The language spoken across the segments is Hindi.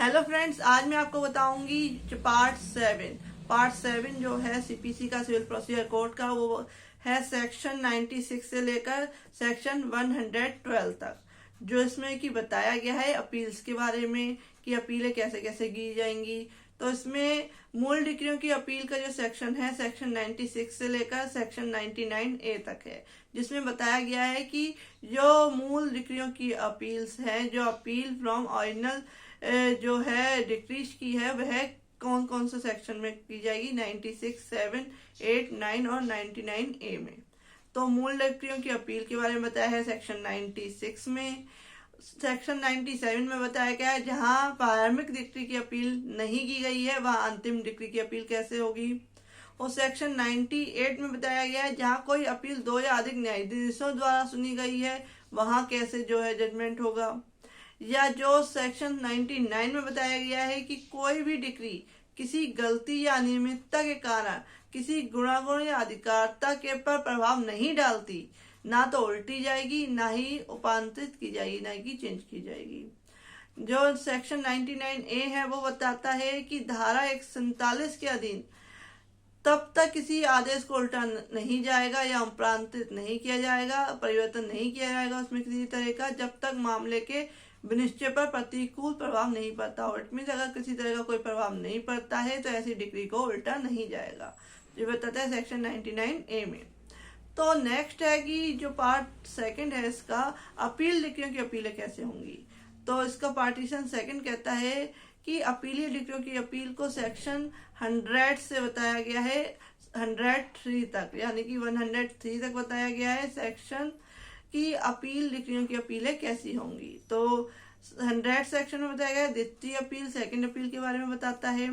हेलो फ्रेंड्स, आज मैं आपको बताऊंगी पार्ट 7 जो है सीपीसी का, सिविल प्रोसीजर कोड का, वो है सेक्शन 96 से लेकर सेक्शन 112 तक। जो इसमें कि बताया गया है अपील्स के बारे में कि अपीलें कैसे कैसे की जाएंगी। तो इसमें मूल डिक्रियों की अपील का जो सेक्शन है, सेक्शन 96 से लेकर सेक्शन 99A तक है, जिसमें बताया गया है कि जो मूल डिक्रियों की अपील्स हैं, जो अपील फ्रॉम ओरिजिनल जो है डिक्रीज की है, वह कौन कौन से सेक्शन में की जाएगी, 96, 7, 8, 9 और 99A में। तो मूल डिक्रियों की अपील के बारे में बताया है सेक्शन 96 में। सेक्शन 97 में बताया गया है जहां प्रारंभिक डिक्री की अपील नहीं की गई है, वहां अंतिम डिक्री की अपील कैसे होगी। और सेक्शन 98 में बताया गया है जहां कोई अपील दो या अधिक न्यायाधीशों द्वारा सुनी गई है, वहां कैसे जो है जजमेंट होगा। या जो सेक्शन 99 में बताया गया है कि कोई भी डिक्री किसी गलती या अनियमितता के कारण किसी गुणागुण या अधिकारता के पर प्रभाव नहीं डालती, ना तो उल्टी जाएगी, ना ही उपांतरित की जाएगी, ना ही चेंज की जाएगी। जो सेक्शन 99A है वो बताता है कि धारा 147 के अधीन तब तक किसी आदेश को उल्टा नहीं जाएगा या उपरांतरित नहीं किया जाएगा, परिवर्तन नहीं किया जाएगा उसमें किसी तरह का, जब तक मामले के विनिश्चय पर प्रतिकूल प्रभाव नहीं पड़ता हो। इट मीन्स अगर किसी तरह का कोई प्रभाव नहीं पड़ता है तो ऐसी डिक्री को उल्टा नहीं जाएगा। ये बताता है सेक्शन 99A में। तो नेक्स्ट है कि जो पार्ट 2 है इसका, अपील डिक्रियों की अपीलें कैसे होंगी। तो इसका पार्टीशन 2 कहता है कि अपीलीय डिक्रियों की अपील को सेक्शन 100 से बताया गया है 103 तक, यानी कि 103 तक बताया गया है सेक्शन की अपील डिक्रियों की अपीलें कैसी होंगी। तो 100 सेक्शन में बताया गया है द्वितीय अपील, सेकंड अपील के बारे में बताता है।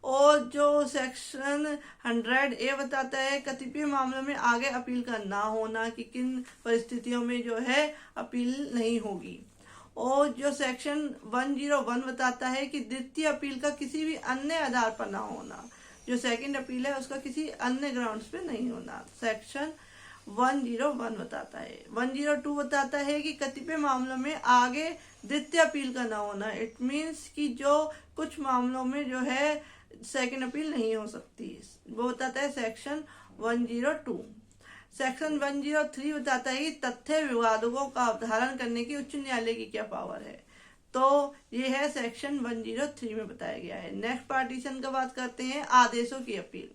और जो सेक्शन 100A बताता है कतिपय मामलों में आगे अपील का ना होना, कि किन परिस्थितियों में जो है अपील नहीं होगी। और जो सेक्शन 101 बताता है कि द्वितीय अपील का किसी भी अन्य आधार पर ना होना, जो सेकंड अपील है उसका किसी अन्य ग्राउंड्स पे नहीं होना, सेक्शन 101 बताता है। 102 बताता है कि कतिपय मामलों में आगे द्वितीय अपील का ना होना। इट मीन्स कि जो कुछ मामलों में जो है सेकंड अपील नहीं हो सकती, वो बताता है सेक्शन 102। सेक्शन 103 बताता है कि तथ्य विवादों का अवधारण करने की उच्च न्यायालय की क्या पावर है। तो ये है सेक्शन 103 में बताया गया है। नेक्स्ट पार्टीशन का बात करते हैं आदेशों की अपील।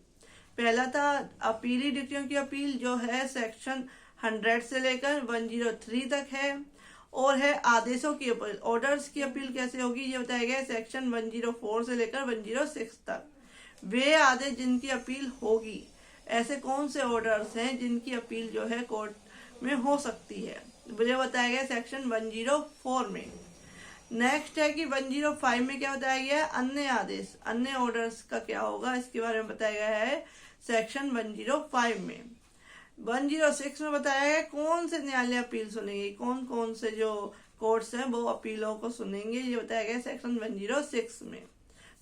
पहला था अपीली डिक्रियों की अपील, जो है सेक्शन 100 से लेकर 103 तक है। और है आदेशों की अपील, ऑर्डर्स की अपील कैसे होगी, ये बताया गया है सेक्शन 104 से लेकर 106 तक। वे आदेश जिनकी अपील होगी, ऐसे कौन से ऑर्डर्स हैं जिनकी अपील जो है कोर्ट में हो सकती है, मुझे बताया गया सेक्शन 104 में। नेक्स्ट है कि 105 में क्या बताया गया है, अन्य आदेश, अन्य ऑर्डर्स का क्या होगा, इसके बारे में बताया गया है सेक्शन 105 में। 106 में बताया गया कौन से न्यायालय अपील सुनेंगे, कौन कौन से जो कोर्ट्स हैं वो अपीलों को सुनेंगे, ये बताया गया सेक्शन 106 में।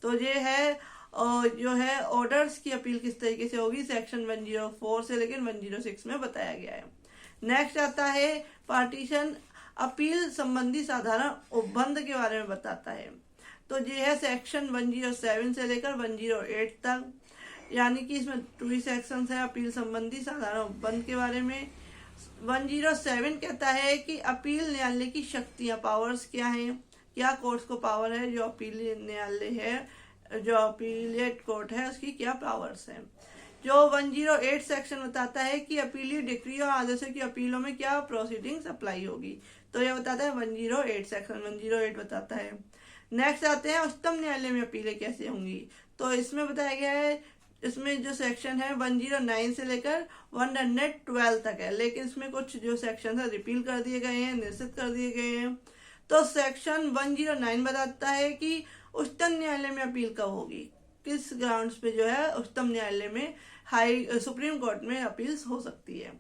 तो ये है जो है ऑर्डर्स की अपील किस तरीके से होगी, सेक्शन 104 से लेकर 106 में बताया गया है। नेक्स्ट आता है पार्टीशन अपील संबंधी साधारण उपबंध के बारे में बताता है। तो ये है सेक्शन 107 से लेकर 108 तक, यानी कि इसमें 2 सेक्शन है अपील संबंधी साधारण उपबंध के बारे में। 107 कहता है कि अपील न्यायालय की शक्तियां, पावर्स क्या हैं, क्या कोर्ट्स को पावर है, जो अपील न्यायालय है, जो अपीलेट कोर्ट है, उसकी क्या पावर्स हैं। जो 108 सेक्शन बताता है कि अपीलीय डिक्री और आदेशों की अपीलों में क्या प्रोसीडिंग्स अप्लाई होगी। तो यह बताता है 108 सेक्शन 108 बताता है। नेक्स्ट आते हैं उच्चतम न्यायालय में अपीलें कैसे होंगी। तो इसमें बताया गया है, इसमें जो सेक्शन है 109 से लेकर 112 तक है, लेकिन इसमें कुछ जो सेक्शन है रिपील कर दिए गए हैं, निश्चित कर दिए गए हैं। तो सेक्शन 109 बताता है कि उच्चतम न्यायालय में अपील कब होगी, किस ग्राउंड्स पे जो है उच्चतम न्यायालय में सुप्रीम कोर्ट में अपील्स हो सकती है।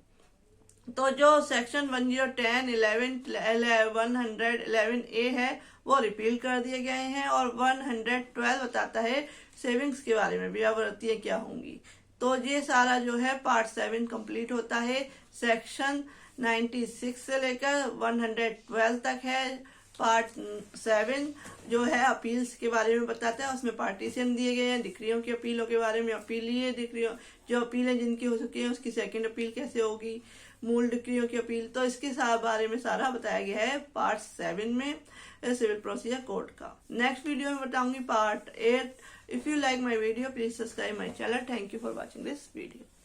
तो जो सेक्शन 110, 11, 111A है वो रिपील कर दिए गए हैं। और 112 बताता है सेविंग्स के बारे में, व्यावृत्तियां क्या होंगी। तो ये सारा जो है पार्ट 7 कंप्लीट होता है। सेक्शन 96 से लेकर 112 तक है पार्ट 7 जो है अपील्स के बारे में बताता है। उसमें पार्टीशन दिए गए हैं, डिक्रियों की अपीलों के बारे में, अपीलीय डिक्रियों जो अपीलें जिनकी हो चुकी है उसकी सेकंड अपील कैसे होगी, मूल डिक्रियों की अपील, तो इसके बारे में सारा बताया गया है पार्ट 7 में सिविल प्रोसीजर कोड का। नेक्स्ट वीडियो में बताऊंगी part 8। If you like my video please subscribe my channel. Thank you for watching this video.